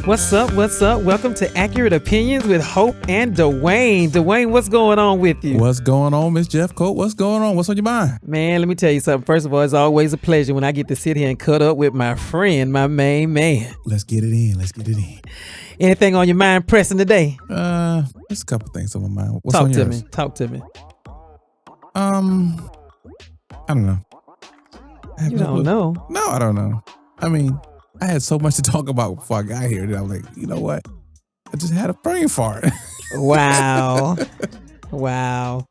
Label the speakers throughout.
Speaker 1: What's up? What's up? Welcome to Accurate Opinions with Hope and Dwayne. Dwayne, what's going on with you?
Speaker 2: What's going on, Miss Jeff Coat? What's going on? What's on your mind?
Speaker 1: Man, let me tell you something. First of all, it's always a pleasure when I get to sit here and cut up with my friend, my main man.
Speaker 2: Let's get it in. Let's get it in.
Speaker 1: Anything on your mind pressing today?
Speaker 2: There's a couple things on my mind. What's
Speaker 1: Talk
Speaker 2: on
Speaker 1: to
Speaker 2: yours?
Speaker 1: me. Talk to me.
Speaker 2: I don't know.
Speaker 1: You don't know?
Speaker 2: No, I don't know. I mean, I had so much to talk about before I got here that I was like, you know what? I just had a brain fart.
Speaker 1: Wow. Wow.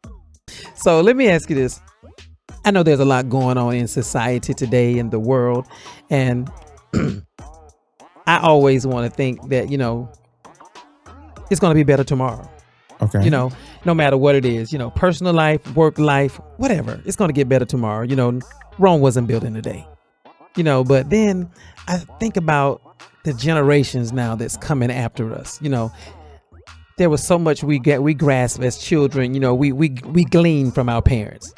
Speaker 1: So let me ask you this. I know there's a lot going on in society today, in the world, and I always want to think that, it's going to be better tomorrow.
Speaker 2: Okay.
Speaker 1: No matter what it is, personal life, work life, whatever, it's going to get better tomorrow. Rome wasn't built in a day, but then I think about the generations now that's coming after us. There was so much we grasp as children, we glean from our parents,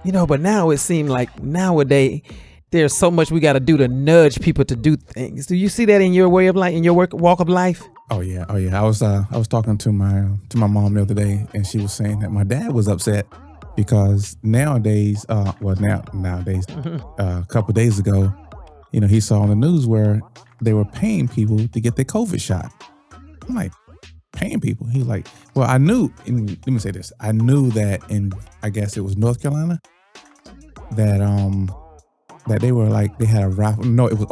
Speaker 1: but now it seemed like nowadays there's so much we got to do to nudge people to do things. Do you see that in your way of life, in your walk of life?
Speaker 2: Oh yeah. I was talking to my mom the other day, and she was saying that my dad was upset because nowadays, a couple of days ago, he saw on the news where they were paying people to get their COVID shot. I'm like, paying people? He's like, well, I knew, and let me say this, I knew that I guess it was North Carolina, that they were like, they had a raffle. No, it was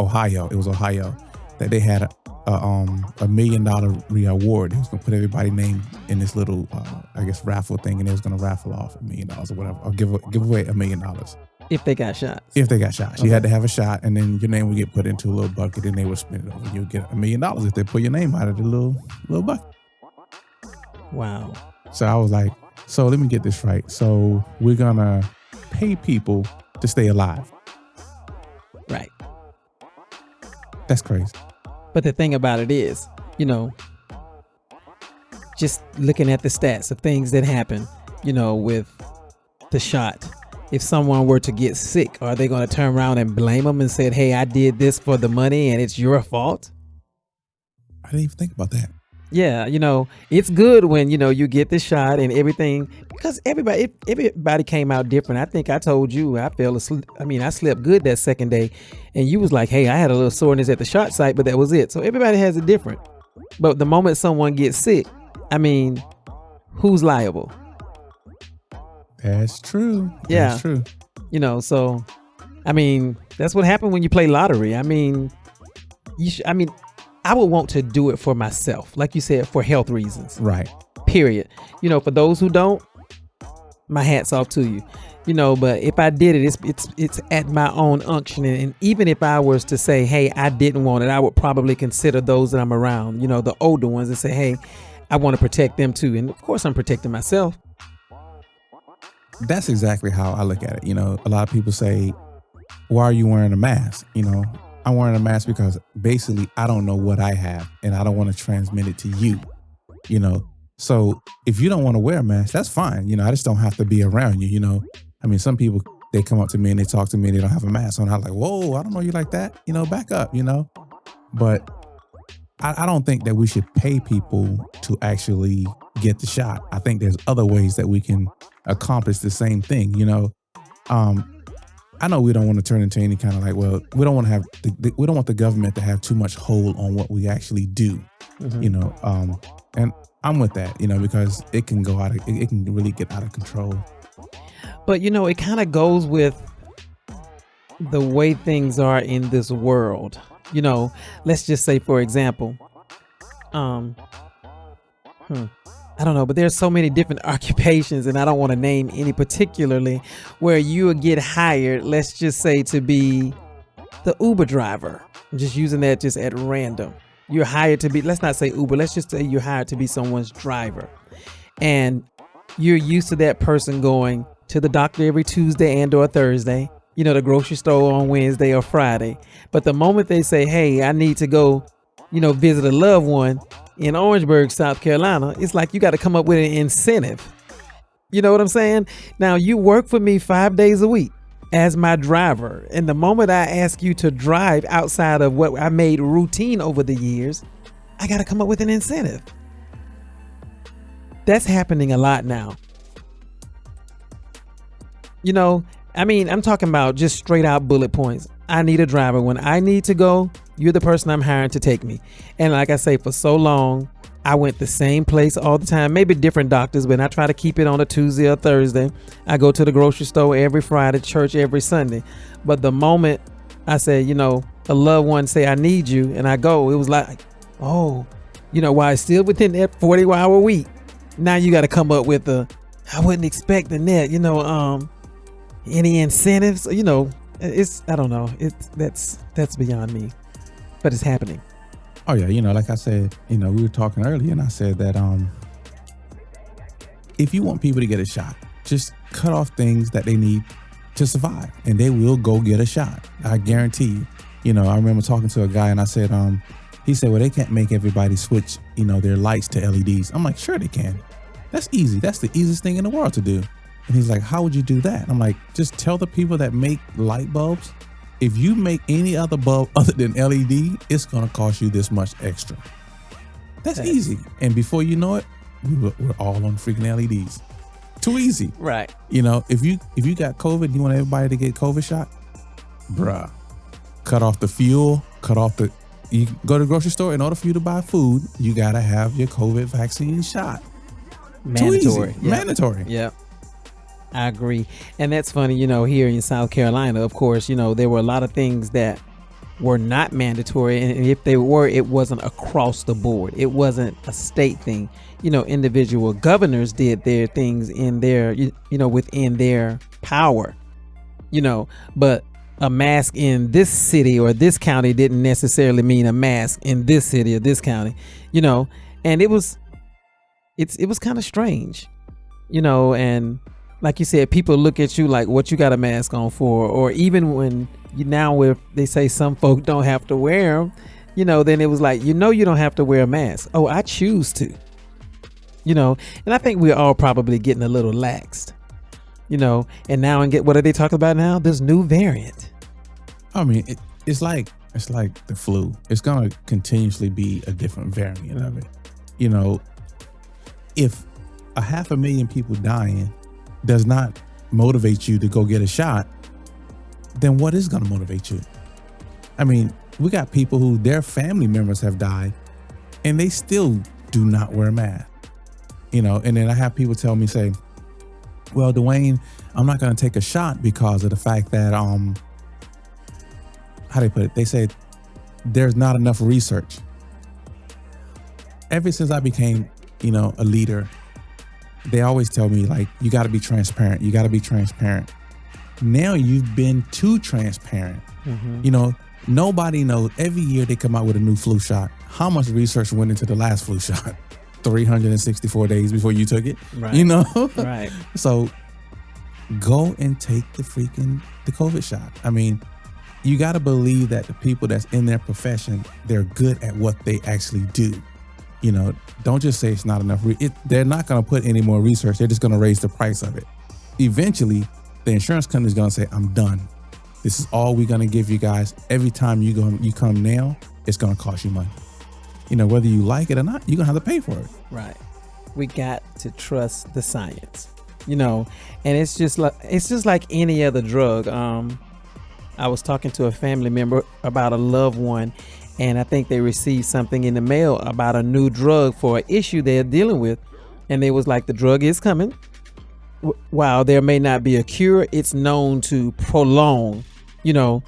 Speaker 2: Ohio. That they had a $1 million reward. He was gonna put everybody's name in this little, raffle thing, and they was gonna raffle off $1 million or whatever, or give away $1 million.
Speaker 1: If they got shots.
Speaker 2: Okay. You had to have a shot, and then your name would get put into a little bucket, and they would spin it over. You would get $1 million if they put your name out of the little bucket.
Speaker 1: Wow.
Speaker 2: So I was like, so let me get this right. So we're gonna pay people to stay alive.
Speaker 1: Right.
Speaker 2: That's crazy.
Speaker 1: But the thing about it is, just looking at the stats of things that happen, with the shot. If someone were to get sick, are they going to turn around and blame them and say, hey, I did this for the money and it's your fault?
Speaker 2: I didn't even think about that.
Speaker 1: Yeah, it's good when, you get the shot and everything, because everybody came out different. I think I told you I fell asleep. I slept good that second day, and you was like, hey, I had a little soreness at the shot site, but that was it. So everybody has it different. But the moment someone gets sick, who's liable?
Speaker 2: That's true.
Speaker 1: Yeah.
Speaker 2: That's true.
Speaker 1: So, that's what happened when you play lottery. I would want to do it for myself, like you said, for health reasons.
Speaker 2: Right.
Speaker 1: Period. For those who don't, my hat's off to you. But if I did it, it's at my own unction. And even if I was to say, hey, I didn't want it, I would probably consider those that I'm around, the older ones, and say, hey, I want to protect them too. And of course I'm protecting myself.
Speaker 2: That's exactly how I look at it. A lot of people say, why are you wearing a mask? I'm wearing a mask because basically I don't know what I have, and I don't want to transmit it to you, So if you don't want to wear a mask, that's fine. I just don't have to be around you, Some people, they come up to me and they talk to me and they don't have a mask on. I'm like, whoa, I don't know you like that. Back up, But I don't think that we should pay people to actually get the shot. I think there's other ways that we can accomplish the same thing, I know we don't want to turn into any kind of we don't want to have, we don't want the government to have too much hold on what we actually do,
Speaker 1: Mm-hmm.
Speaker 2: And I'm with that, because it can it can really get out of control.
Speaker 1: But, it kind of goes with the way things are in this world. Let's just say, for example, I don't know, but there's so many different occupations, and I don't want to name any particularly, where you would get hired, let's just say, to be the Uber driver. I'm just using that just at random. You're hired to be, let's not say Uber, let's just say you're hired to be someone's driver. And you're used to that person going to the doctor every Tuesday and or Thursday, the grocery store on Wednesday or Friday. But the moment they say, hey, I need to go, visit a loved one in Orangeburg, South Carolina, it's like you got to come up with an incentive. You know what I'm saying? Now, you work for me 5 days a week as my driver. And the moment I ask you to drive outside of what I made routine over the years, I got to come up with an incentive. That's happening a lot now. You know, I mean, I'm talking about just straight out bullet points. I need a driver. When I need to go, you're the person I'm hiring to take me. And like I say, for so long, I went the same place all the time, maybe different doctors, but I try to keep it on a Tuesday or Thursday. I go to the grocery store every Friday, church every Sunday. But the moment I say, you know, a loved one say, I need you, and I go, it was like, oh, you know, while it's still within that 40-hour week, now you got to come up with I wasn't expecting that, you know, any incentives, you know, I don't know. That's beyond me, but it's happening.
Speaker 2: Oh yeah, you know, like I said, you know, we were talking earlier, and I said that if you want people to get a shot, just cut off things that they need to survive, and they will go get a shot. I guarantee you. You know, I remember talking to a guy, and I said, he said, well, they can't make everybody switch, you know, their lights to LEDs. I'm like, sure they can. That's easy. That's the easiest thing in the world to do. And he's like, how would you do that? I'm like, just tell the people that make light bulbs, if you make any other bulb other than LED, it's going to cost you this much extra. That's easy. And before you know it, we're all on freaking LEDs. Too easy.
Speaker 1: Right.
Speaker 2: You know, if you got COVID, you want everybody to get COVID shot, bruh, cut off the fuel, you go to the grocery store, in order for you to buy food, you got to have your COVID vaccine shot.
Speaker 1: Mandatory.
Speaker 2: Too easy. Mandatory.
Speaker 1: Yep. I agree. And that's funny, you know, here in South Carolina, of course, you know, there were a lot of things that were not mandatory. And if they were, it wasn't across the board. It wasn't a state thing. You know, individual governors did their things in their, you know, within their power, you know, but a mask in this city or this county didn't necessarily mean a mask in this city or this county, you know, and it was kind of strange, you know, and like you said, people look at you like, what you got a mask on for? Or even when where they say some folk don't have to wear them, you know, then it was like, you know, you don't have to wear a mask. Oh, I choose to, you know, and I think we're all probably getting a little laxed, you know, and now what are they talking about now? This new variant.
Speaker 2: I mean, it's like the flu. It's going to continuously be a different variant of it. You know, if 500,000 people dying does not motivate you to go get a shot, then what is going to motivate you? I mean, we got people who their family members have died and they still do not wear a mask, you know, and then I have people tell me, say, well, Dwayne, I'm not going to take a shot because of the fact that, how they put it? They said there's not enough research. Ever since I became, you know, a leader, they always tell me, like, you got to be transparent. You got to be transparent. Now you've been too transparent. Mm-hmm. You know, nobody knows. Every year they come out with a new flu shot. How much research went into the last flu shot? 364 days before you took it. Right. You know?
Speaker 1: Right.
Speaker 2: So go and take the COVID shot. I mean, you got to believe that the people that's in their profession, they're good at what they actually do. You know, don't just say it's not enough. They're not going to put any more research. They're just going to raise the price of it. Eventually, the insurance company is going to say, I'm done. This is all we're going to give you guys. Every time you come now, it's going to cost you money. You know, whether you like it or not, you're going to have to pay for it.
Speaker 1: Right. We got to trust the science, you know, and it's just like any other drug. I was talking to a family member about a loved one, and I think they received something in the mail about a new drug for an issue they're dealing with. And they was like, the drug is coming. While there may not be a cure, it's known to prolong, you know,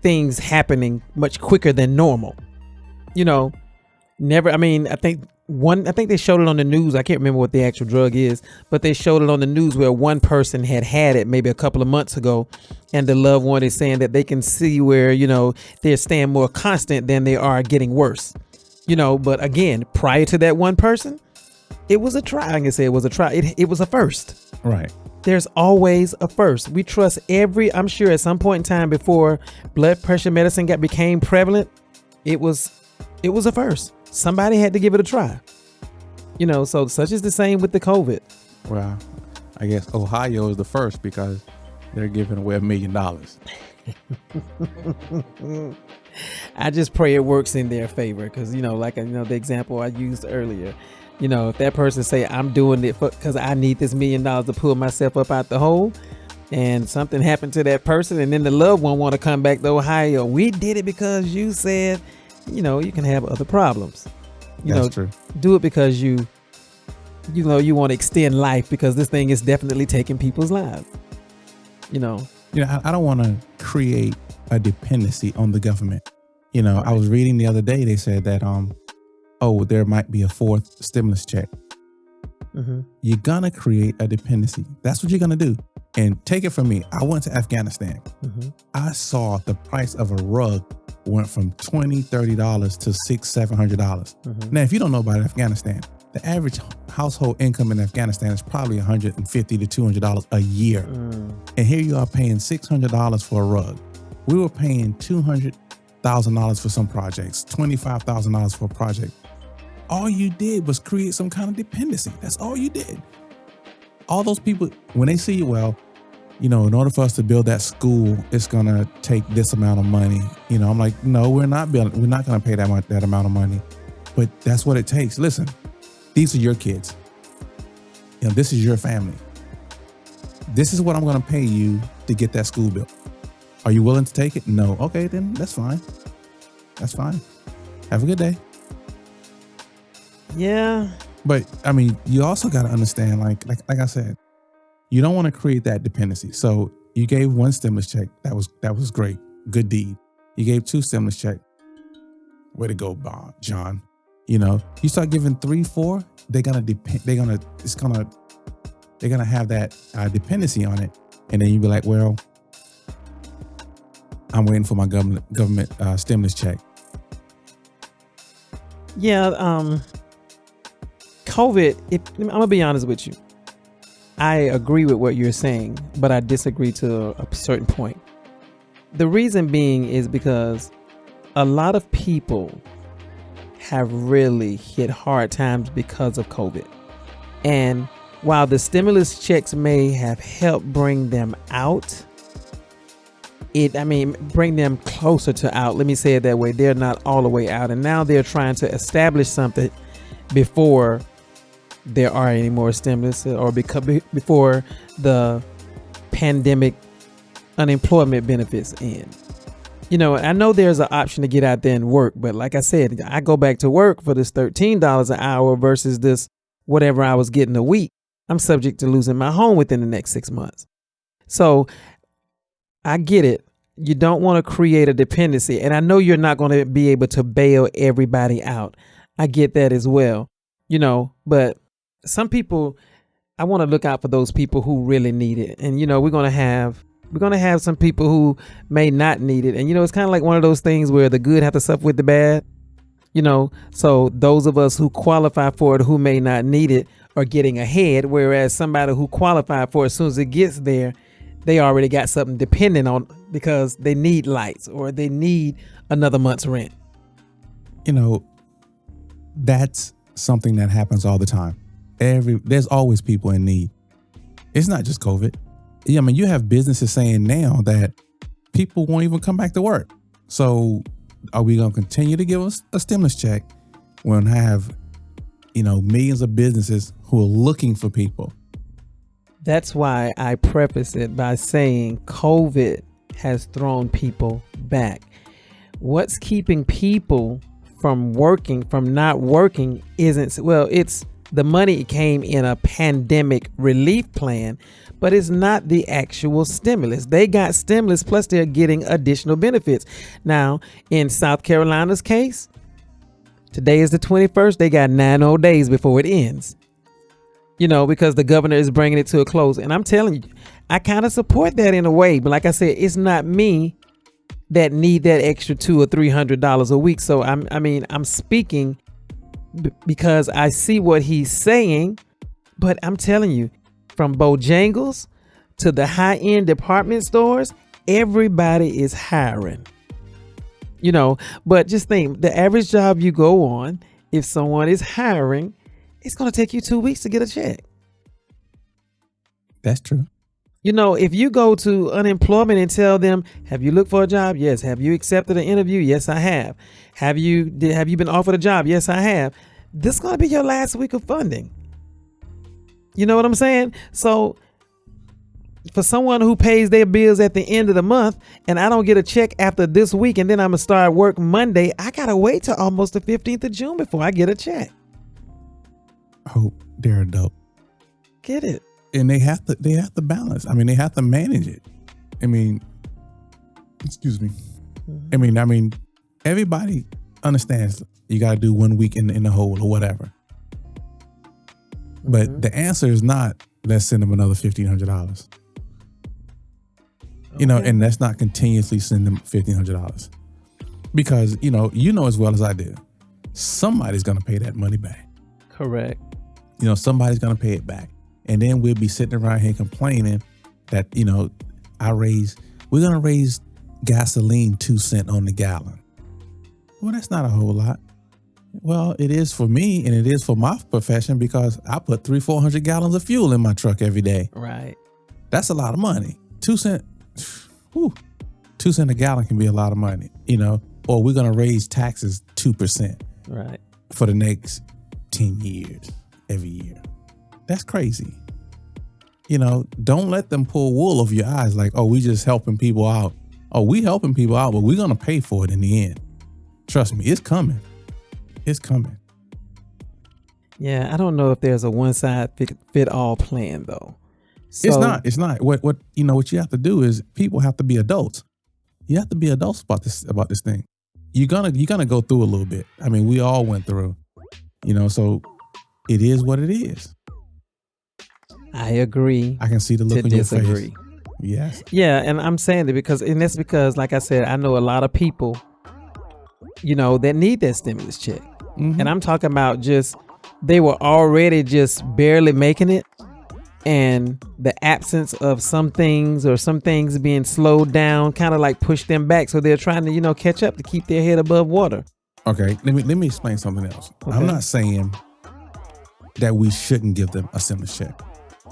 Speaker 1: things happening much quicker than normal. You know, I think they showed it on the news. I can't remember what the actual drug is, but they showed it on the news where one person had it maybe a couple of months ago, and the loved one is saying that they can see where, you know, they're staying more constant than they are getting worse, you know. But again, prior to that one person, it was a try. I can say it was a try. It was a first.
Speaker 2: Right.
Speaker 1: There's always a first. We trust I'm sure at some point in time before blood pressure medicine became prevalent, it was a first. Somebody had to give it a try. You know, so such is the same with the COVID.
Speaker 2: Well, I guess Ohio is the first because they're giving away $1 million.
Speaker 1: I just pray it works in their favor because, like, the example I used earlier, if that person say, I'm doing it because I need this $1,000,000 to pull myself up out the hole, and something happened to that person, and then the loved one want to come back to Ohio, we did it because you said, you can have other problems.
Speaker 2: That's true.
Speaker 1: Do it because you want to extend life, because this thing is definitely taking people's lives.
Speaker 2: I don't want to create a dependency on the government. I was reading the other day, they said that, there might be a fourth stimulus check.
Speaker 1: Mm-hmm.
Speaker 2: You're going to create a dependency. That's what you're going to do. And take it from me. I went to Afghanistan.
Speaker 1: Mm-hmm.
Speaker 2: I saw the price of a rug went from $20, $30 to $600, $700.
Speaker 1: Mm-hmm.
Speaker 2: Now, if you don't know about Afghanistan, the average household income in Afghanistan is probably $150 to $200 a year. And here you are paying $600 for a rug. We were paying $200,000 for some projects, $25,000 for a project. All you did was create some kind of dependency. That's all you did. All those people, when they see, in order for us to build that school, it's going to take this amount of money. I'm like, no, we're not going to pay that amount of money. But that's what it takes. Listen, these are your kids. This is your family. This is what I'm going to pay you to get that school built. Are you willing to take it? No. Okay, then that's fine. That's fine. Have a good day.
Speaker 1: Yeah.
Speaker 2: But you also got to understand, like I said, you don't want to create that dependency. So you gave one stimulus check. That was great. Good deed. You gave 2 stimulus check. Way to go, Bob, John. You start giving 3, 4, they're gonna have that dependency on it, and then you be like, well, I'm waiting for my government stimulus check.
Speaker 1: Yeah. COVID. I'm gonna be honest with you. I agree with what you're saying, but I disagree to a certain point. The reason being is because a lot of people have really hit hard times because of COVID. And while the stimulus checks may have helped bring them out, bring them closer to out. Let me say it that way. They're not all the way out. And now they're trying to establish something before there are any more stimulus, or before the pandemic unemployment benefits end. I know there's an option to get out there and work, but like I said, I go back to work for this $13 an hour versus this whatever I was getting a week. I'm subject to losing my home within the next 6 months. So I get it. You don't want to create a dependency. And I know you're not going to be able to bail everybody out. I get that as well. But some people, I want to look out for those people who really need it. And, we're going to have some people who may not need it. And, it's kind of like one of those things where the good have to suffer with the bad. So those of us who qualify for it, who may not need it, are getting ahead. Whereas somebody who qualified for it, as soon as it gets there, they already got something dependent on, because they need lights or they need another month's rent.
Speaker 2: That's something that happens all the time. There's always people in need. It's not just COVID. You have businesses saying now that people won't even come back to work. So are we going to continue to give us a stimulus check when I have, millions of businesses who are looking for people?
Speaker 1: That's why I preface it by saying COVID has thrown people back. What's keeping people from not working it's the money came in a pandemic relief plan, but it's not the actual stimulus. They got stimulus, plus they're getting additional benefits. Now, in South Carolina's case, today is the 21st. They got 9 days before it ends. Because the governor is bringing it to a close. And I'm telling you, I kind of support that in a way. But like I said, it's not me that need that extra $200 or $300 a week. So I'm speaking because I see what he's saying. But I'm telling you, from Bojangles to the high-end department stores, everybody is hiring. But just think, the average job you go on, if someone is hiring, it's going to take you 2 weeks to get a check.
Speaker 2: That's true.
Speaker 1: If you go to unemployment and tell them, have you looked for a job? Yes. Have you accepted an interview? Yes, I have. Have you been offered a job? Yes, I have. This is going to be your last week of funding. You know what I'm saying? So for someone who pays their bills at the end of the month and I don't get a check after this week and then I'm going to start work Monday, I got to wait till almost the 15th of June before I get a check.
Speaker 2: Hope they're adult.
Speaker 1: Get it?
Speaker 2: And they have to balance. I mean, they have to manage it. I mean, excuse me. I mean, everybody understands you got to do 1 week in the hole or whatever. But the answer is not, let's send them another $1,500. And let's not continuously send them $1,500. Because, as well as I do, somebody's going to pay that money back.
Speaker 1: Correct.
Speaker 2: Somebody's going to pay it back. And then we'll be sitting around here complaining that, we're going to raise gasoline 2 cents on the gallon. Well, that's not a whole lot. Well, it is for me and it is for my profession because I put 300-400 gallons of fuel in my truck every day.
Speaker 1: Right.
Speaker 2: That's a lot of money. 2 cents. 2 cents a gallon can be a lot of money, or we're going to raise taxes 2%.
Speaker 1: Right.
Speaker 2: For the next 10 years, every year. That's crazy. Don't let them pull wool over your eyes like, oh, we just helping people out. Oh, we helping people out, but we're going to pay for it in the end. Trust me, it's coming. It's coming.
Speaker 1: Yeah, I don't know if there's a one size fit all plan though. So,
Speaker 2: It's not. What you have to do is people have to be adults. You have to be adults about this thing. You're gonna go through a little bit. I mean, we all went through. So it is what it is.
Speaker 1: I agree.
Speaker 2: I can see the look on your
Speaker 1: disagree.
Speaker 2: face. Yes.
Speaker 1: Yeah, and I'm saying that that's because, like I said, I know a lot of people, that need that stimulus check.
Speaker 2: Mm-hmm.
Speaker 1: And I'm talking about they were already just barely making it. And the absence of some things or some things being slowed down kind of like pushed them back. So they're trying to, catch up to keep their head above water.
Speaker 2: Okay, let me explain something else. Okay. I'm not saying that we shouldn't give them a stimulus check.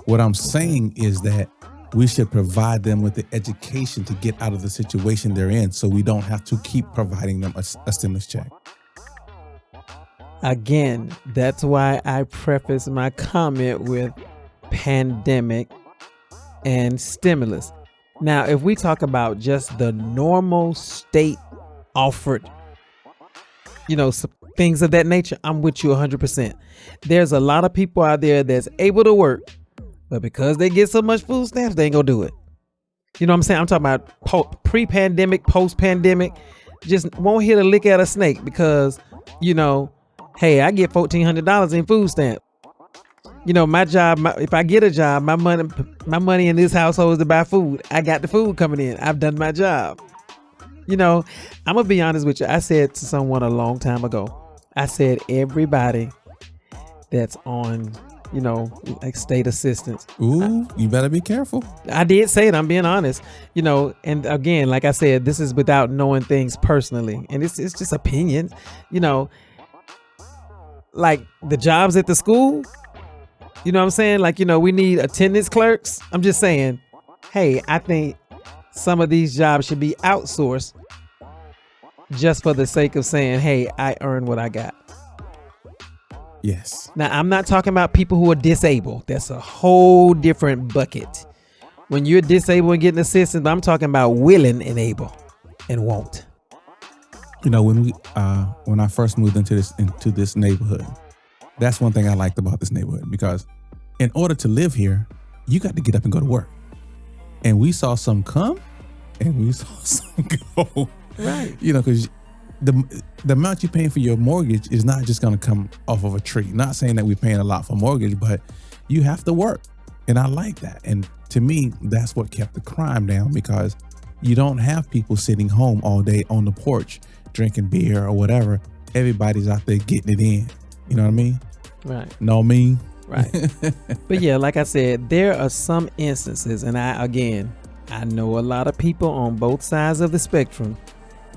Speaker 2: What I'm saying is that we should provide them with the education to get out of the situation they're in so we don't have to keep providing them a stimulus check.
Speaker 1: Again, that's why I preface my comment with pandemic and stimulus. Now, if we talk about just the normal state offered, things of that nature, I'm with you 100%. There's a lot of people out there that's able to work, but because they get so much food stamps, they ain't gonna do it. You know what I'm saying? I'm talking about pre-pandemic, post-pandemic, just won't hit a lick at a snake because, hey, I get $1,400 in food stamp. My job, if I get a job, my money in this household is to buy food. I got the food coming in. I've done my job. I'm going to be honest with you. I said to someone a long time ago, I said, everybody that's on, like state assistance.
Speaker 2: Ooh, you better be careful.
Speaker 1: I did say it. I'm being honest, and again, like I said, this is without knowing things personally. And it's just opinion, like the jobs at the school. You know what I'm saying? Like, we need attendance clerks. I'm just saying, hey, I think some of these jobs should be outsourced just for the sake of saying, hey, I earned what I got.
Speaker 2: Yes.
Speaker 1: Now, I'm not talking about people who are disabled. That's a whole different bucket. When you're disabled and getting assistance, but I'm talking about willing and able and won't.
Speaker 2: When I first moved into this neighborhood, that's one thing I liked about this neighborhood because in order to live here, you got to get up and go to work. And we saw some come and we saw some go.
Speaker 1: Right.
Speaker 2: Because the amount you're paying for your mortgage is not just going to come off of a tree. Not saying that we're paying a lot for mortgage, but you have to work. And I like that. And to me, that's what kept the crime down because you don't have people sitting home all day on the porch drinking beer or whatever. Everybody's out there getting it in. You know what I mean?
Speaker 1: Right.
Speaker 2: Know me?
Speaker 1: Right. But yeah, like I said, there are some instances, and I know a lot of people on both sides of the spectrum.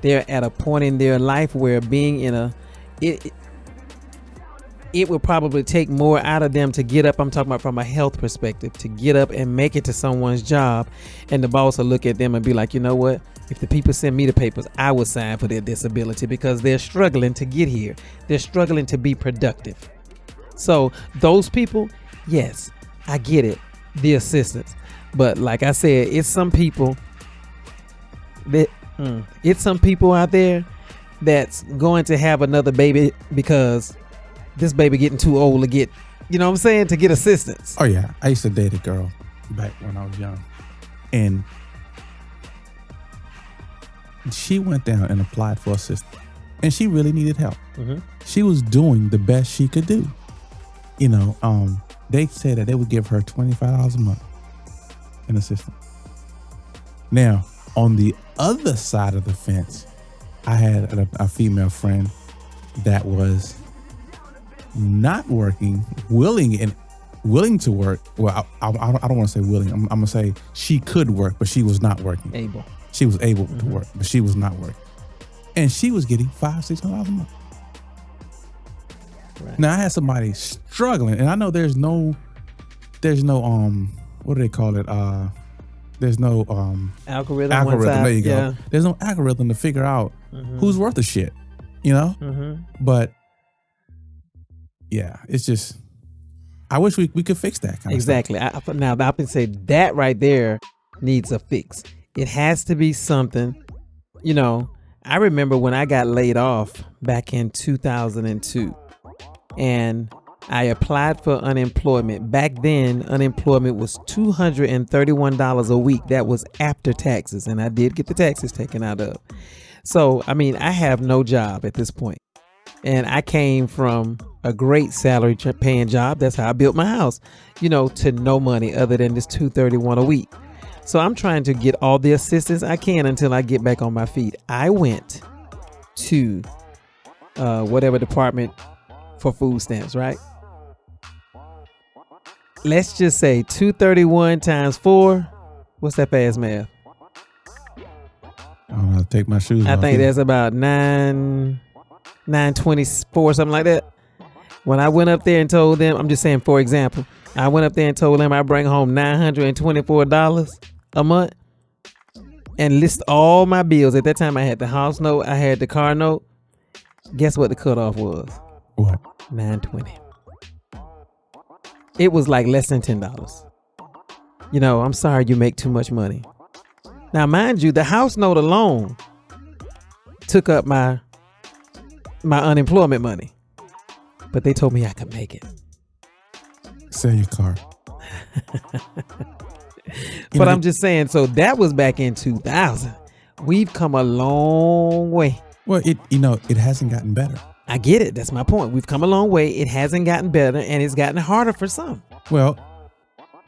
Speaker 1: They're at a point in their life where being in it would probably take more out of them to get up. I'm talking about from a health perspective, to get up and make it to someone's job. And the boss will look at them and be like, you know what? If the people send me the papers, I would sign for their disability because they're struggling to get here. They're struggling to be productive. So those people, yes, I get it, the assistance. But like I said, it's some people out there that's going to have another baby because this baby getting too old to get, you know what I'm saying, to get assistance.
Speaker 2: Oh yeah, I used to date a girl back when I was young, and she went down and applied for assistance, and she really needed help.
Speaker 1: Mm-hmm.
Speaker 2: She was doing the best she could do. You know, they said that they would give her $25 a month in assistance. Now, on the other side of the fence, I had a female friend that was not working, willing to work. Well, I don't want to say willing. I'm going to say she could work, but she was not working.
Speaker 1: Able.
Speaker 2: She was able to work, but she was not working. And she was getting $500-$600 a month.
Speaker 1: Right.
Speaker 2: Now I had somebody struggling, and I know there's no what do they call it? There's no
Speaker 1: algorithm.
Speaker 2: There you go.
Speaker 1: Yeah.
Speaker 2: There's no algorithm to figure out who's worth a shit, you know? But yeah, it's just, I wish we could fix that kind
Speaker 1: exactly.
Speaker 2: of stuff.
Speaker 1: Now I can say that right there needs a fix. It has to be something, you know. I remember when I got laid off back in 2002 and I applied for unemployment. Back then, unemployment was $231 a week. That was after taxes, and I did get the taxes taken out of. So, I mean, I have no job at this point. And I came from a great salary paying job. That's how I built my house, you know, to no money other than this $231 a week. So I'm trying to get all the assistance I can until I get back on my feet. I went to whatever department for food stamps, right? Let's just say 231 times 4. What's that fast math?
Speaker 2: I don't know. Take my shoes off.
Speaker 1: I think that's about 924, something like that. When I went up there and told them, I'm just saying, for example, I went up there and told them I bring home $924 a month and list all my bills. At that time, I had the house note, I had the car note. Guess what the cutoff was?
Speaker 2: What?
Speaker 1: $920. It was like less than $10. You know, I'm sorry you make too much money. Now, mind you, the house note alone took up my unemployment money. But they told me I could make it.
Speaker 2: Sell your car.
Speaker 1: But I'm just saying, so that was back in 2000. We've come a long way.
Speaker 2: Well, it hasn't gotten better.
Speaker 1: I get it. That's my point. We've come a long way. It hasn't gotten better, and it's gotten harder for some.
Speaker 2: Well,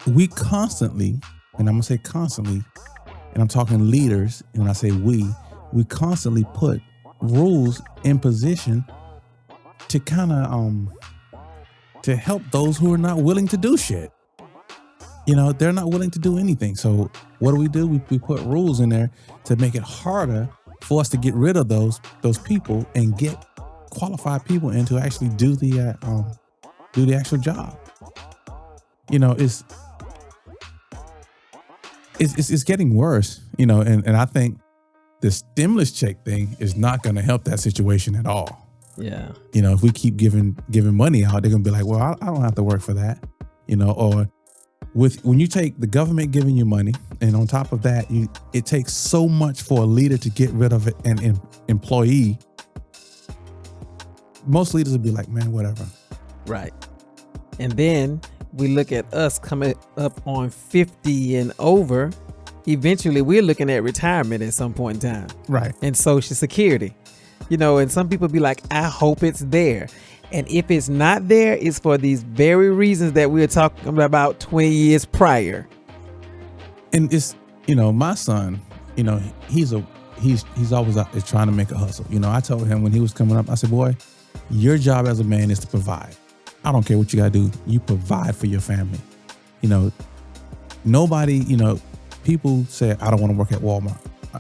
Speaker 2: we constantly, and I'm going to say constantly, and I'm talking leaders, and when I say we constantly put rules in position to kind of to help those who are not willing to do shit. You know, they're not willing to do anything. So what do? We put rules in there to make it harder for us to get rid of those people and get qualified people in to actually do the actual job. You know, it's getting worse, you know, and I think the stimulus check thing is not going to help that situation at all.
Speaker 1: Yeah.
Speaker 2: You know, if we keep giving money out, they're going to be like, well, I don't have to work for that, you know, or when you take the government giving you money, and on top of that, it takes so much for a leader to get rid of an employee. Most leaders will be like, man, whatever.
Speaker 1: Right. And then we look at us coming up on 50 and over. Eventually, we're looking at retirement at some point in time.
Speaker 2: Right.
Speaker 1: And Social Security. You know, and some people be like, I hope it's there. And if it's not there, it's for these very reasons that we were talking about 20 years prior.
Speaker 2: And it's, you know, my son, you know, he's always out there trying to make a hustle. You know, I told him when he was coming up, I said, boy, your job as a man is to provide. I don't care what you got to do. You provide for your family. You know, nobody, you know, people say, I don't want to work at Walmart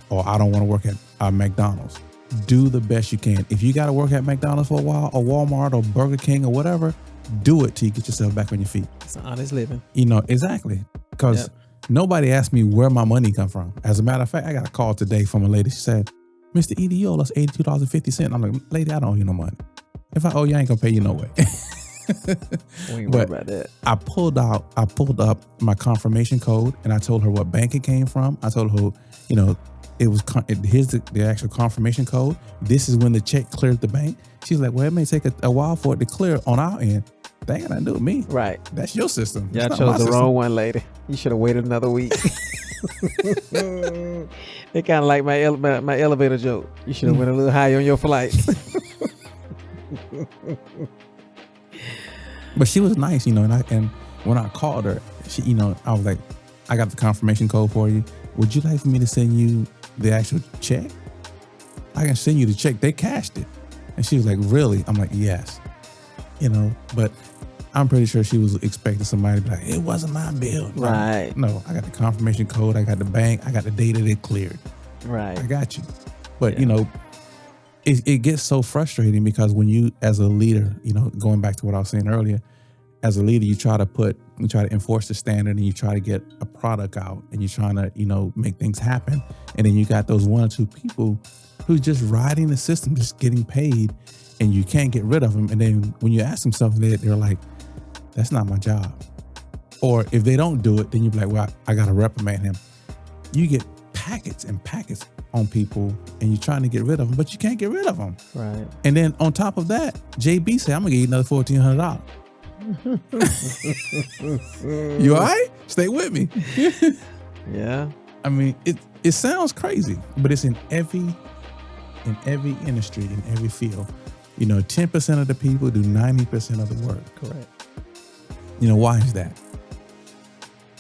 Speaker 2: or I don't want to work at McDonald's. do the best you can. If you got to work at McDonald's for a while, or Walmart, or Burger King, or whatever, do it till you get yourself back on your feet.
Speaker 1: It's honest living.
Speaker 2: Exactly. Because
Speaker 1: Yep.
Speaker 2: nobody asked me where my money come from. As a matter of fact, I got a call today from a lady. She said, Mr. Edie, you owe us $82.50. I'm like, lady, I don't owe you no money. If I owe you, I ain't gonna pay you no way.
Speaker 1: We ain't worried about that.
Speaker 2: I pulled up my confirmation code, and I told her what bank it came from. I told her, it was, here's the actual confirmation code. This is when the check cleared the bank. She's like, well, it may take a while for it to clear on our end. That ain't got nothing to do with me.
Speaker 1: Right.
Speaker 2: That's your system.
Speaker 1: Y'all
Speaker 2: That's not
Speaker 1: chose
Speaker 2: my
Speaker 1: the
Speaker 2: system.
Speaker 1: wrong one, lady. You should have waited another week. It kind of like my elevator joke. You should have went a little higher on your flight.
Speaker 2: But she was nice, and when I called her, she, I was like, I got the confirmation code for you. Would you like for me to send you the actual check? I can send you the check. They cashed it. And she was like, really? I'm like, yes. But I'm pretty sure she was expecting somebody to be like, it wasn't my bill.
Speaker 1: Right.
Speaker 2: No, I got the confirmation code. I got the bank. I got the data that cleared.
Speaker 1: Right.
Speaker 2: I got you. But, it gets so frustrating because when you, as a leader, going back to what I was saying earlier, as a leader, you try to enforce the standard, and you try to get a product out, and you're trying to, make things happen. And then you got those one or two people who's just riding the system, just getting paid, and you can't get rid of them. And then when you ask them something, they're like, that's not my job. Or if they don't do it, then you're like, well, I got to reprimand him. You get packets and packets on people, and you're trying to get rid of them, but you can't get rid of them.
Speaker 1: Right.
Speaker 2: And then on top of that, JB said, I'm going to give you another $1,400. You all right? Stay with me.
Speaker 1: Yeah.
Speaker 2: I mean, it sounds crazy, but it's in every industry, in every field. 10% of the people do 90% of the work.
Speaker 1: Correct.
Speaker 2: Why is that?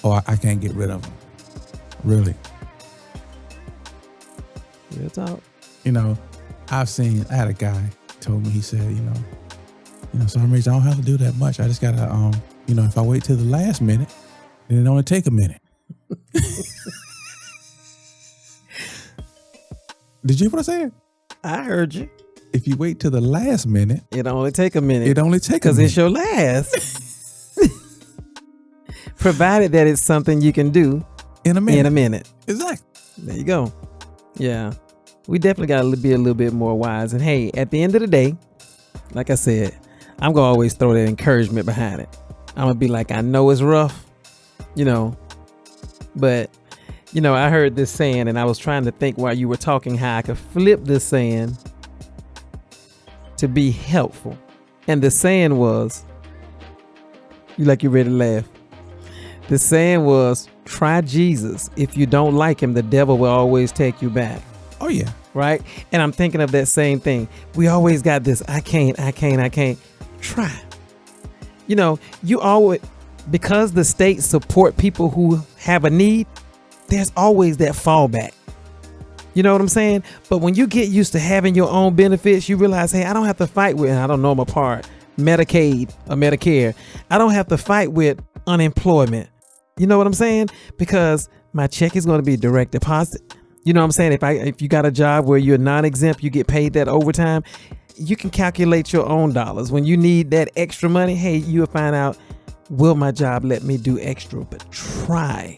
Speaker 2: Oh, I can't get rid of them. Really?
Speaker 1: Real talk.
Speaker 2: I had a guy told me, he said, some reason I don't have to do that much. I just gotta, if I wait till the last minute, then it only take a minute. Did you hear what I said?
Speaker 1: I heard you.
Speaker 2: If you wait till the last minute,
Speaker 1: It only take a minute.
Speaker 2: it only take a
Speaker 1: Because
Speaker 2: minute.
Speaker 1: it's your last. Provided that it's something you can do
Speaker 2: in a minute.
Speaker 1: in a minute.
Speaker 2: Exactly.
Speaker 1: There you go. Yeah. We definitely got to be a little bit more wise. And hey, at the end of the day, like I said, I'm going to always throw that encouragement behind it. I'm going to be like, I know it's rough, but, I heard this saying, and I was trying to think while you were talking how I could flip this saying to be helpful. And the saying was, you ready to laugh. The saying was, try Jesus. If you don't like him, the devil will always take you back.
Speaker 2: Oh yeah.
Speaker 1: Right? And I'm thinking of that same thing. We always got this, I can't. Try. You always, because the state support people who have a need, there's always that fallback. You know what I'm saying? But when you get used to having your own benefits, you realize, hey, I don't have to fight with, and I don't know them apart, Medicaid or Medicare. I don't have to fight with unemployment. You know what I'm saying? Because my check is going to be direct deposit. You know what I'm saying? If you got a job where you're non-exempt, you get paid that overtime, you can calculate your own dollars. When you need that extra money, hey, you'll find out, will my job let me do extra? But try.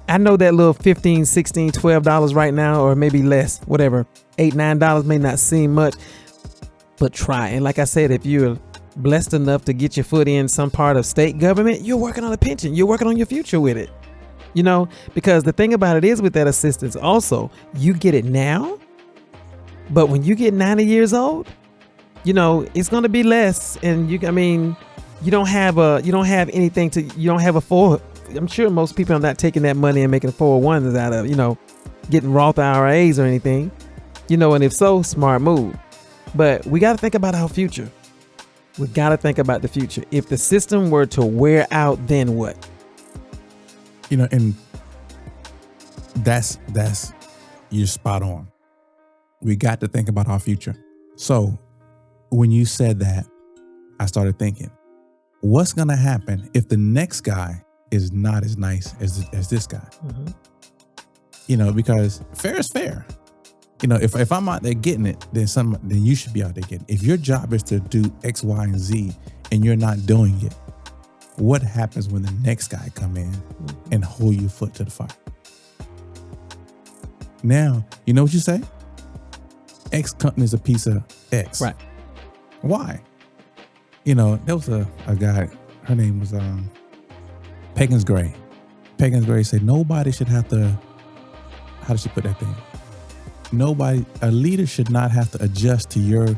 Speaker 1: I know that little $15, $16, $12 right now, or maybe less, whatever, $8, $9 may not seem much, but try. And like I said, if you're blessed enough to get your foot in some part of state government, you're working on a pension. You're working on your future with it. Because the thing about it is with that assistance also, you get it now, but when you get 90 years old, it's going to be less. And you don't have anything to, you don't have a full, I'm sure most people are not taking that money and making 401s out of, getting Roth IRAs or anything, and if so, smart move. But we got to think about our future. We got to think about the future. If the system were to wear out, then what?
Speaker 2: And that's you're spot on. We got to think about our future. So when you said that, I started thinking, what's going to happen if the next guy is not as nice as this guy?
Speaker 1: Mm-hmm.
Speaker 2: Because fair is fair. If I'm out there getting it, then you should be out there getting it. If your job is to do X, Y, and Z and you're not doing it, what happens when the next guy come in and hold your foot to the fire? Now, you know what you say? X company is a piece of X.
Speaker 1: Right.
Speaker 2: Why? There was a guy, her name was Pagans Gray. Pagans Gray said nobody should have to, how did she put that thing? A leader should not have to adjust to your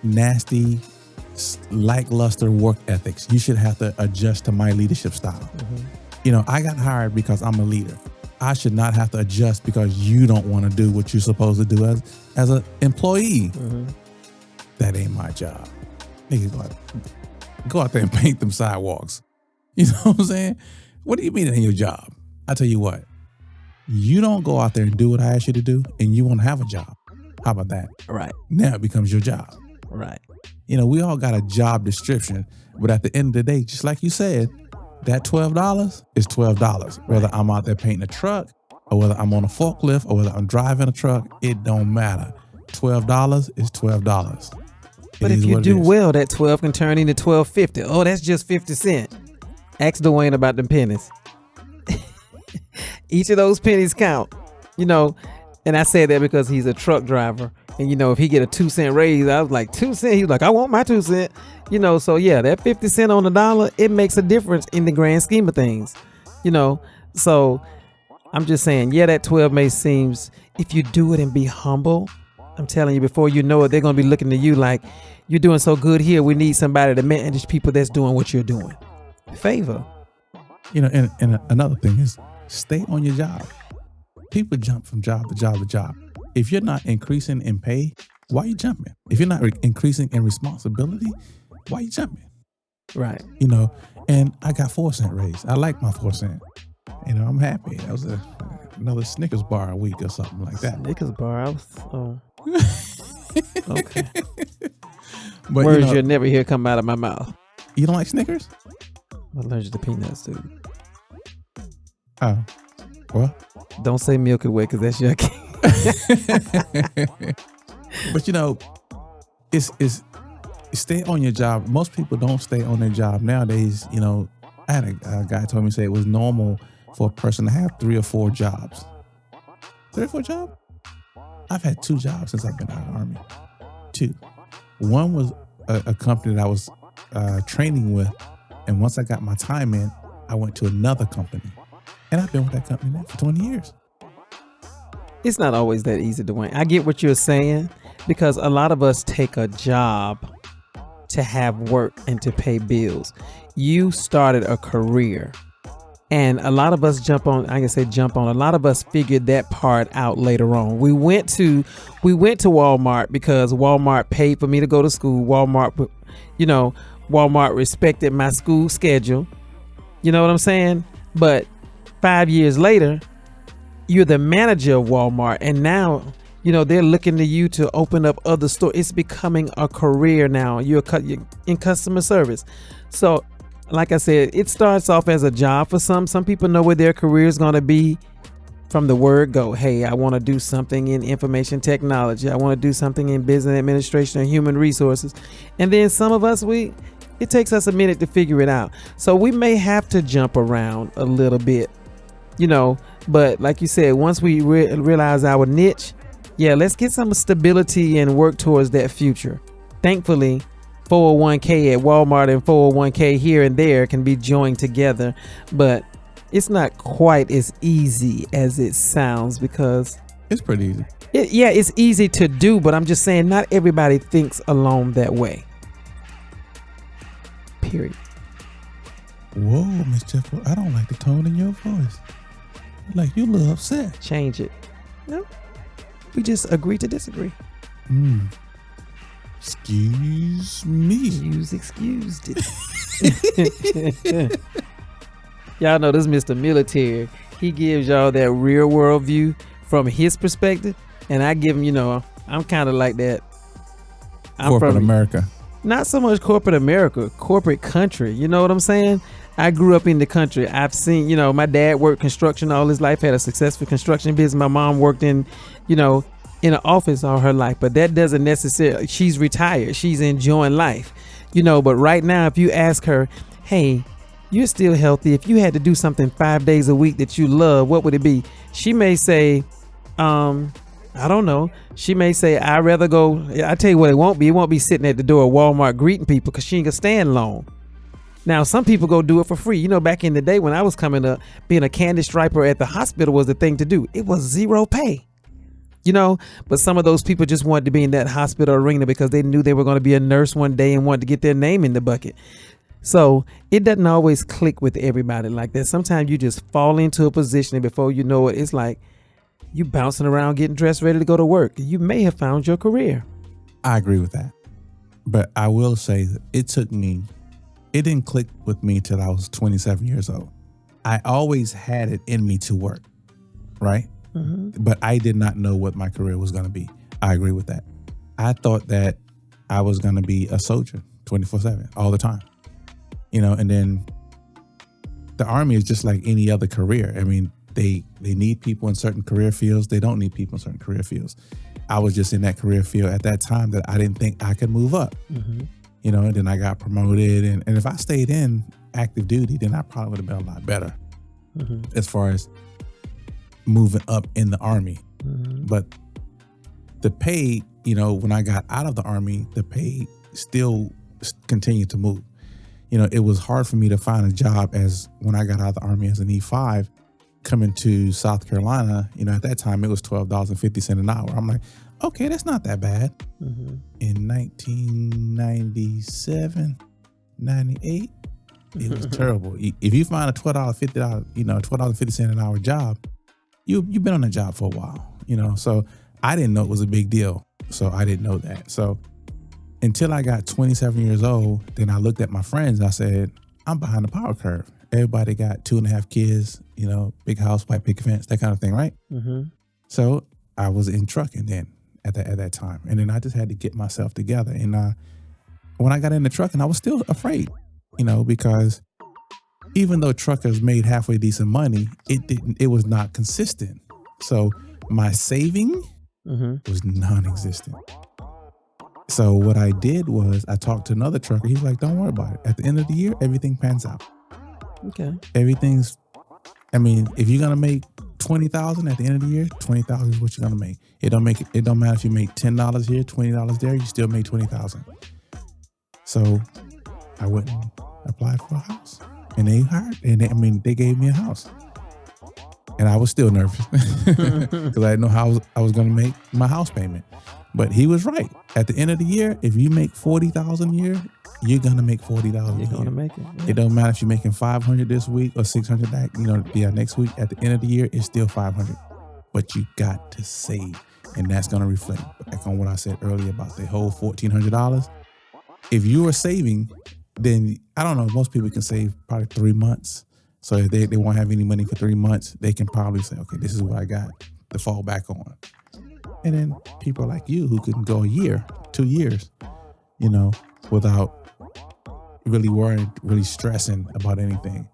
Speaker 2: nasty, lackluster work ethics. You should have to adjust to my leadership style. I got hired because I'm a leader. I should not have to adjust because you don't want to do what you're supposed to do as an employee. That ain't my job. Nigga, go out there and paint them sidewalks. You know what I'm saying? What do you mean it ain't your job? I tell you what, you don't go out there and do what I ask you to do and you won't have a job. How about that?
Speaker 1: Right.
Speaker 2: Now it becomes your job.
Speaker 1: Right.
Speaker 2: We all got a job description, but at the end of the day, just like you said, that $12 is $12. Whether I'm out there painting a truck or whether I'm on a forklift or whether I'm driving a truck, it don't matter. $12 is $12.
Speaker 1: But if you do well, that 12 can turn into $12.50. Oh, that's just 50 cents. Ask Dwayne about them pennies. Each of those pennies count, and I said that because he's a truck driver. And, if he get a 2-cent raise, I was like, 2 cents. He was like, I want my 2 cents. So yeah, that 50 cent on the dollar, it makes a difference in the grand scheme of things, So I'm just saying, yeah, that 12 may seems, if you do it and be humble, I'm telling you, before you know it, they're going to be looking to you like, you're doing so good here. We need somebody to manage people that's doing what you're doing. Favor.
Speaker 2: And another thing is stay on your job. People jump from job to job to job. If you're not increasing in pay, why are you jumping? If you're not increasing in responsibility, why are you jumping?
Speaker 1: Right.
Speaker 2: And I got 4-cent raise. I like my 4 cent. I'm happy. That was another Snickers bar a week or something like that.
Speaker 1: Snickers bar. Okay.
Speaker 2: But,
Speaker 1: words you'll never hear come out of my mouth.
Speaker 2: You don't like Snickers?
Speaker 1: I'm allergic to peanuts, dude.
Speaker 2: Oh, well.
Speaker 1: Don't say Milky Way because that's yucky.
Speaker 2: But it's stay on your job. Most people don't stay on their job nowadays. I had a guy told me, say it was normal for a person to have 3 or 4 jobs. 3 or 4 jobs? I've had 2 jobs since I've been out of the Army. 2. One was a company that I was training with, and once I got my time in, I went to another company, and I've been with that company now for 20 years.
Speaker 1: It's not always that easy, Dwayne. I get what you're saying, because a lot of us take a job to have work and to pay bills. You started a career, and a lot of us jump on. A lot of us figured that part out later on. We went to Walmart because Walmart paid for me to go to school. Walmart respected my school schedule. You know what I'm saying? But 5 years later, you're the manager of Walmart, and now they're looking to you to open up other stores. It's becoming a career now. You're in customer service. So, like I said, it starts off as a job for some. Some people know where their career is going to be from the word go. Hey, I want to do something in information technology. I want to do something in business administration and human resources. And then some of us, it takes us a minute to figure it out. So we may have to jump around a little bit, but like you said, once we realize our niche, yeah, let's get some stability and work towards that future. Thankfully, 401k at Walmart and 401k here and there can be joined together, but it's not quite as easy as it sounds, because
Speaker 2: it's pretty easy.
Speaker 1: It's easy to do, but I'm just saying not everybody thinks along that way. Period.
Speaker 2: Whoa, Miss Jeff, I don't like the tone in your voice. Like you a little upset.
Speaker 1: Change it. No, we just agree to disagree.
Speaker 2: Excuse me.
Speaker 1: You's excused it. Y'all know this Mr. Military. He gives y'all that real world view from his perspective, and I give him, I'm kind of like that. I'm
Speaker 2: corporate America.
Speaker 1: Not so much corporate America, corporate country. You know what I'm saying? I grew up in the country. I've seen, my dad worked construction all his life, had a successful construction business. My mom worked in in an office all her life, but that doesn't necessarily, she's retired. She's enjoying life, you know, but right now, if you ask her, hey, you're still healthy. If you had to do something 5 days a week that you love, what would it be? She may say, I don't know. She may say, I'd rather go. I tell you what, it won't be. It won't be sitting at the door of Walmart greeting people because she ain't gonna stand long. Now, some people go do it for free. You know, back in the day when I was coming up, being a candy striper at the hospital was the thing to do. It was zero pay, you know, but some of those people just wanted to be in that hospital arena because they knew they were going to be a nurse one day and wanted to get their name in the bucket. So it doesn't always click with everybody like that. Sometimes you just fall into a position and before you know it, it's like you bouncing around getting dressed, ready to go to work. You may have found your career.
Speaker 2: I agree with that. But I will say that it didn't click with me till I was 27 years old. I always had it in me to work, right? Mm-hmm. But I did not know what my career was going to be. I agree with that. I thought that I was going to be a soldier 24/7 all the time, you know, and then the Army is just like any other career. I mean, they need people in certain career fields. They don't need people in certain career fields. I was just in that career field at that time that I didn't think I could move up. Mm-hmm. You know, and then I got promoted. And if I stayed in active duty, then I probably would have been a lot better as far as moving up in the Army. Mm-hmm. But the pay, you know, when I got out of the Army, the pay still continued to move. You know, it was hard for me to find a job as when I got out of the Army as an E5 coming to South Carolina. You know, at that time it was $12.50 an hour. I'm like, okay, that's not that bad. Mm-hmm. In 1997, 98, it was terrible. If you find a $12.50, you know, $12.50 an hour job, you've been on that job for a while, you know. So I didn't know it was a big deal. So I didn't know that. So until I got 27 years old, then I looked at my friends and I said, I'm behind the power curve. Everybody got 2.5 kids, you know, big house, white picket fence, that kind of thing, right? Mm-hmm. So I was in trucking then. At that time. And then I just had to get myself together. And when I got into trucking, I was still afraid, you know, because even though truckers made halfway decent money, it was not consistent. So my saving was non-existent. So what I did was I talked to another trucker. He's like, don't worry about it. At the end of the year, everything pans out. Okay. If you're going to make $20,000 at the end of the year, $20,000 is what you're gonna make. It don't matter if you make $10 here, $20 there, you still make $20,000. So I went and applied for a house, and they they gave me a house, and I was still nervous because I didn't know how I was gonna make my house payment. But he was right. At the end of the year, if you make $40,000 a year, you're gonna make $40 a year. You're gonna make it. Yeah. It don't matter if you're making $500 this week or $600 next week. At the end of the year, it's still $500. But you got to save, and that's gonna reflect back on what I said earlier about the whole $1,400. If you are saving, then I don't know. Most people can save probably 3 months. So if they won't have any money for 3 months, they can probably say, okay, this is what I got to fall back on. And then people like you who can go a year, 2 years, you know, without really worrying, really stressing about anything.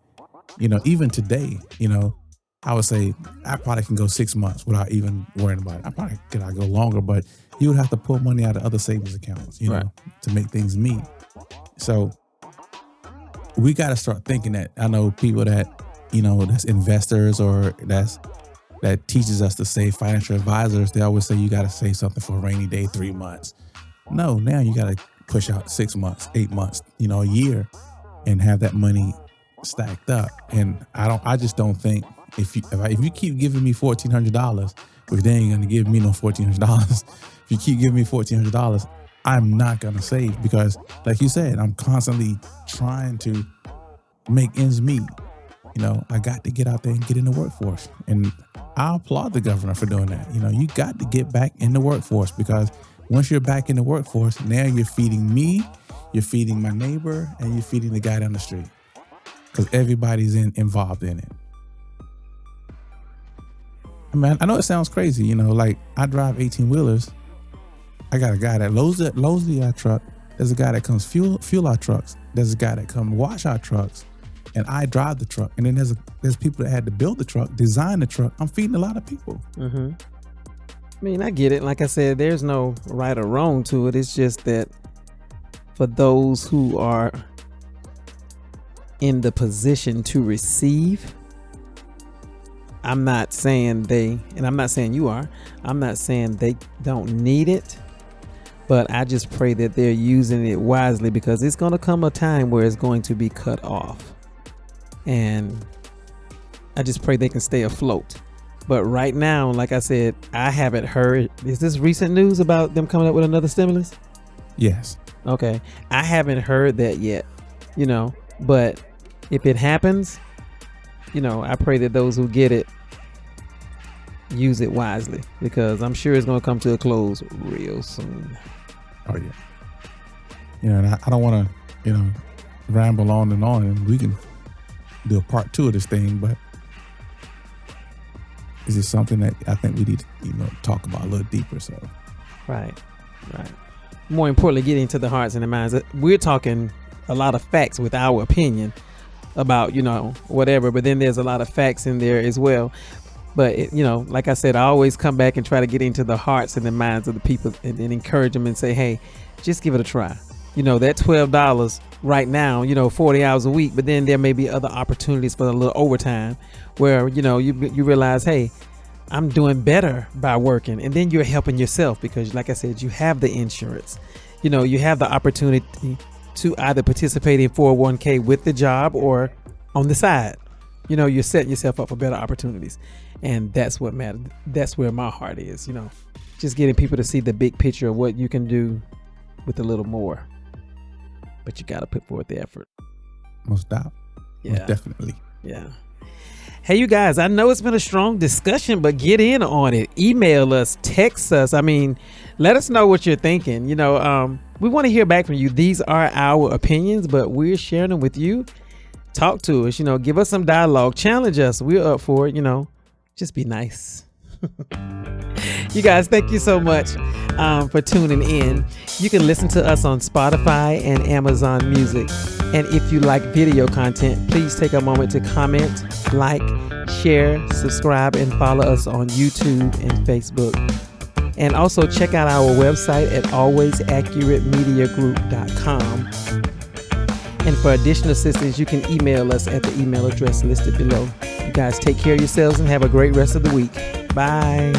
Speaker 2: You know, even today, you know, I would say I probably can go 6 months without even worrying about it. I probably could go longer, but you would have to pull money out of other savings accounts, you know, to make things meet. So we got to start thinking that. I know people that, you know, that's investors or that teaches us to save, financial advisors. They always say you got to save something for a rainy day, 3 months. No, now you got to push out 6 months, 8 months, you know, a year, and have that money stacked up. And I just don't think if you keep giving me $1,400, which they ain't gonna give me no $1,400. If you keep giving me $1,400, I'm not gonna save because, like you said, I'm constantly trying to make ends meet. You know, I got to get out there and get in the workforce. And I applaud the governor for doing that. You know, you got to get back in the workforce because once you're back in the workforce, now you're feeding me, you're feeding my neighbor, and you're feeding the guy down the street because everybody's involved in it. I mean, I know it sounds crazy, you know, like I drive 18-wheelers. I got a guy that loads our truck. There's a guy that comes fuel our trucks. There's a guy that comes wash our trucks. And I drive the truck. And then there's people that had to build the truck, design the truck. I'm feeding a lot of people. Mm-hmm.
Speaker 1: I mean, I get it. Like I said, there's no right or wrong to it. It's just that for those who are in the position to receive, I'm not saying and I'm not saying you are, I'm not saying they don't need it, but I just pray that they're using it wisely, because it's going to come a time where it's going to be cut off. And I just pray they can stay afloat. But right now, like I said, I haven't heard. Is this recent news about them coming up with another stimulus?
Speaker 2: Yes.
Speaker 1: Okay. I haven't heard that yet, but if it happens, I pray that those who get it use it wisely, because I'm sure it's going to come to a close real soon.
Speaker 2: Oh, yeah. And I don't want to, ramble on, and we can do a part 2 of this thing, but is it something that I think we need to, talk about a little deeper? So,
Speaker 1: right. More importantly, getting to the hearts and the minds. We're talking a lot of facts with our opinion about, whatever, but then there's a lot of facts in there as well. But, like I said, I always come back and try to get into the hearts and the minds of the people and encourage them and say, hey, just give it a try. That $12 right now, 40 hours a week, but then there may be other opportunities for a little overtime where, you realize, hey, I'm doing better by working. And then you're helping yourself because, like I said, you have the insurance, you have the opportunity to either participate in 401k with the job or on the side. You're setting yourself up for better opportunities. And that's what matters. That's where my heart is, just getting people to see the big picture of what you can do with a little more. But you got to put forth the effort.
Speaker 2: Most doubt.
Speaker 1: Yeah.
Speaker 2: Most definitely.
Speaker 1: Yeah. Hey, you guys, I know it's been a strong discussion, but get in on it. Email us, text us. I mean, let us know what you're thinking. We want to hear back from you. These are our opinions, but we're sharing them with you. Talk to us, give us some dialogue, challenge us. We're up for it, just be nice. You guys, thank you so much for tuning in. You can listen to us on Spotify and Amazon Music. And if you like video content, please take a moment to comment, like, share, subscribe, and follow us on YouTube and Facebook. And also check out our website at alwaysaccuratemediagroup.com. And for additional assistance, you can email us at the email address listed below. You guys take care of yourselves and have a great rest of the week. Bye.